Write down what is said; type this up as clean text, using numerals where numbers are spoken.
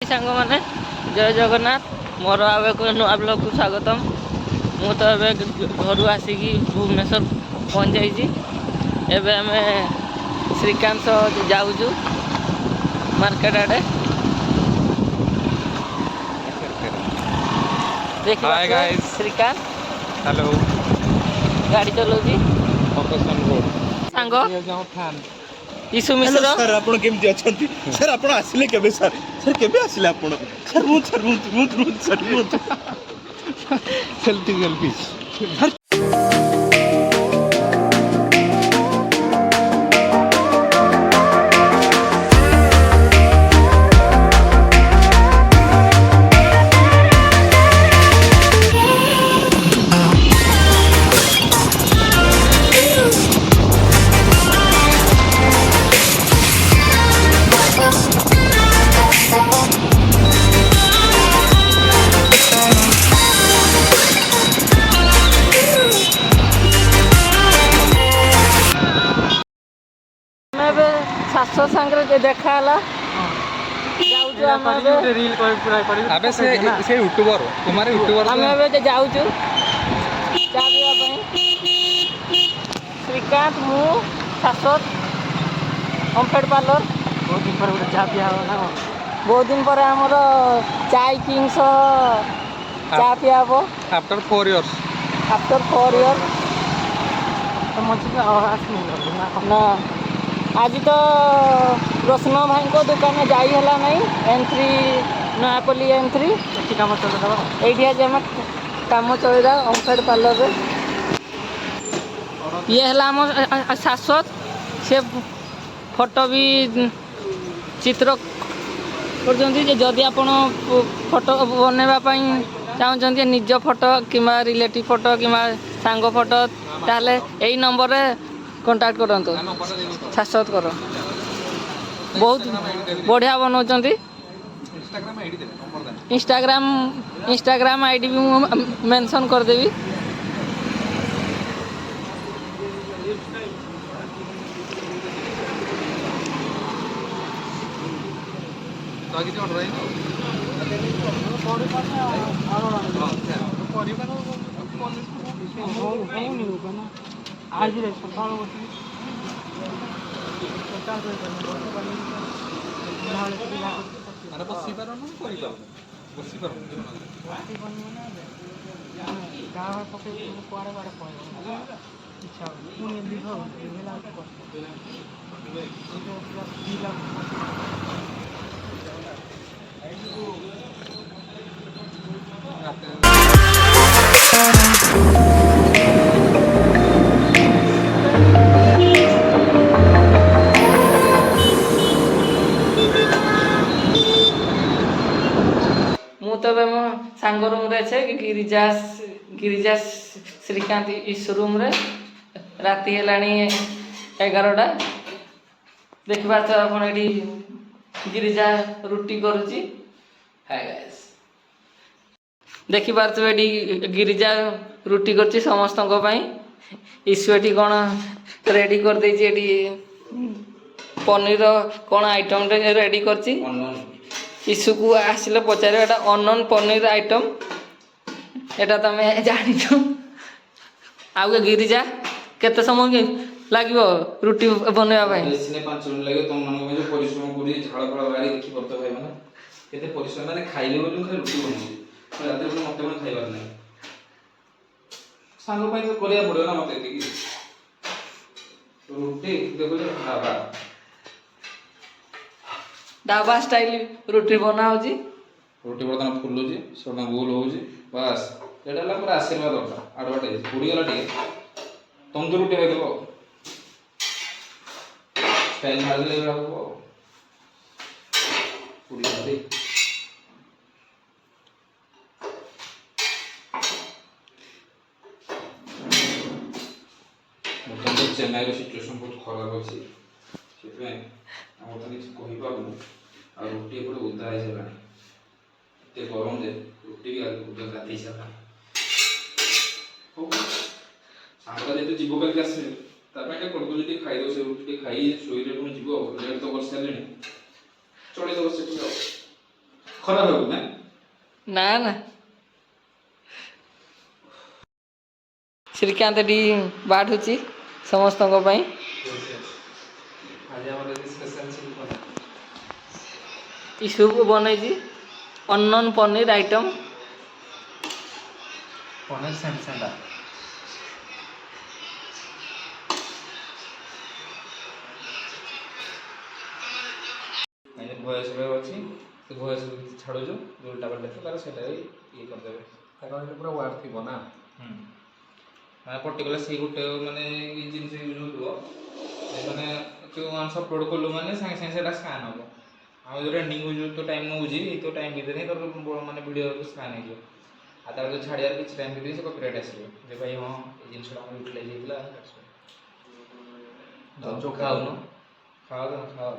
सांग मैंने जय जगन्नाथ मोर आउ एक नुआ ब्लॉग को स्वागतम। मु तो ए घर आसिकी भुवनेश्वर पहुँच जाइए। एवं आम श्रीकांत जाऊँ मार्केट आड़े देखिए। श्रीकांत हेलो गाड़ी चलाऊँगी सांग ईशु मिश्र सर आप केमती अच्छा सर आप आसिले केबे सर सर केबे आसिले आप सर मु सर मु सर मु सेल्फी सेल्फी शाश्वत सांगे देखाला अबे से यूट्यूबर तुम्हारे यूट्यूबर आम जाऊँ चा पीवा श्रीकांत मु शाश्वत ओमफेड पार्लर बहुत दिन पर चा पिया बहुत दिन पर आमर चाय किंग्स चा पिया आफ्टर 4 years आफ्टर 4 years ना आज तो रोशन भाई को दुकान में जाई हला नहीं एंट्री नयापल्ली एंट्री कम चल ये आज आम कम चलदा ओमफेड पार्लर ये है शाश्वत से फोटो भी चित्र करदी आप फोटो बनवाई चाहते निज फोटो कि रिलेटिव फोटो कि सांग फोटो ताहले यही नंबर कांटेक्ट करंतु शाश्वत कर बहुत बढ़िया बनाऊँ। इंस्टाग्राम आईडी भी मेंशन करदेवी। आज सकाल तो मो सांग रूम रे छे गिरिजा श्रीकांत इस रूम रे राति हेलानी 11टा देखिबा तो आपण एडी गिरिजा रुटी करूची। हाय गाइस देखिबा तो एडी गिरिजा रुटी करची समस्त को पई। इशु एटी कोन रेडी कर देची एडी पनीर कोन आइटम रेडी करची। ईशु को आसिले पचारे एटा अनन पनीर आइटम एटा तमे जानी तो आउ गिरिजा केते समय लागिवो रुटी बनवा भाई इसने 5 मिनिट लागे तुम मन में जो परिश्रम करी झाड़ फळ बारी देखि करतो भाई माने केते परिश्रम माने खाइले बोलू खाली रुटी बनसी रात को मते मन खाइबार नै सांग पई तो करिया पड़ो ना मते एति रुटी देखो ढाबा स्टाइल रुटी बना होजी। रोटी बर्तन फुलुची सोना गोल होजी बस एटा ला पूरा आशीर्वाद होता एडवर्टाइज पुडी गला टिके तंदूर रोटी भाई देबो स्टाइल मार ले रखो पुडी दे मतलब चेन्नई रो सिचुएशन बहुत खराब अछि सेतमे हम तो किछ कहि पाबु आ रोटी एपटे उदा है जला ते गरम दे रोटी भी आगे उदा गाती चला हो सांगला जेतु जीव के आसे तापे टे करदो जदी खाइ दो से रोटी खाइ सोइले पुनी जीव लेट तो कर सालेनी चले दो से ଖରାପ ହେବ ନା ନା ନା ଶ୍ରୀକାନ୍ତ ଏଠି ବାଢୁଛି ସମସ୍ତଙ୍କ ପାଇଁ। ଆଜି ଆମର ସ୍ପେଶାଲ ଚିଲି ପନିର ଇ ସୁପ୍ ବନେଇଛି ଅନନ୍ ପନିର ଆଇଟମ୍। ପନିର ସେମସେଣ୍ଡା ଭଏସ୍ ଅଛି ସେ ଭଏସ୍ ଛାଡ଼ୁଛୁ ଯୋଉଟା ବାଟେ ତାର ସେଇଟା ଇଏ କରିଦେବେ ତାଙ୍କର ଏଠି ପୁରା ୱାର୍ଡ ଥିବ ନା। ମାନେ ପର୍ଟିକୁଲାର ସେଇ ଗୋଟେ ମାନେ ଜିନିଷ ୟୁଜ୍ ହେଉଥିବ ମାନେ କେଉଁ ୱାନ୍ସ ଅପଲୋଡ଼ କଲୁ ମାନେ ସାଙ୍ଗେ ସାଙ୍ଗେ ସେଇଟା ସ୍କାନ୍ ହେବ। ଆଉ ଯେଉଁ ରେଣ୍ଡିଂ ୟୁଜ୍ ତ ଟାଇମ୍ ନେଉଛି ତ ଟାଇମ୍ ଭିତରେ ହିଁ ତୋର ମାନେ ଭିଡ଼ିଓ ସ୍କାନ୍ ହେଇଯିବ। ଆଉ ତାପରେ ଯଦି ଛାଡ଼ିବାର କିଛି ଟାଇମ୍ ଭିତରେ ସେ କପିରାଇଟ୍ ଆସିବ ଯେ ଭାଇ ହଁ ଏଇ ଜିନିଷଟା ଆମର ୟୁଟିଲାଇଜ୍ ହେଇଥିଲା। ଖାଉନ ଖାଅ ତମେ ଖାଅ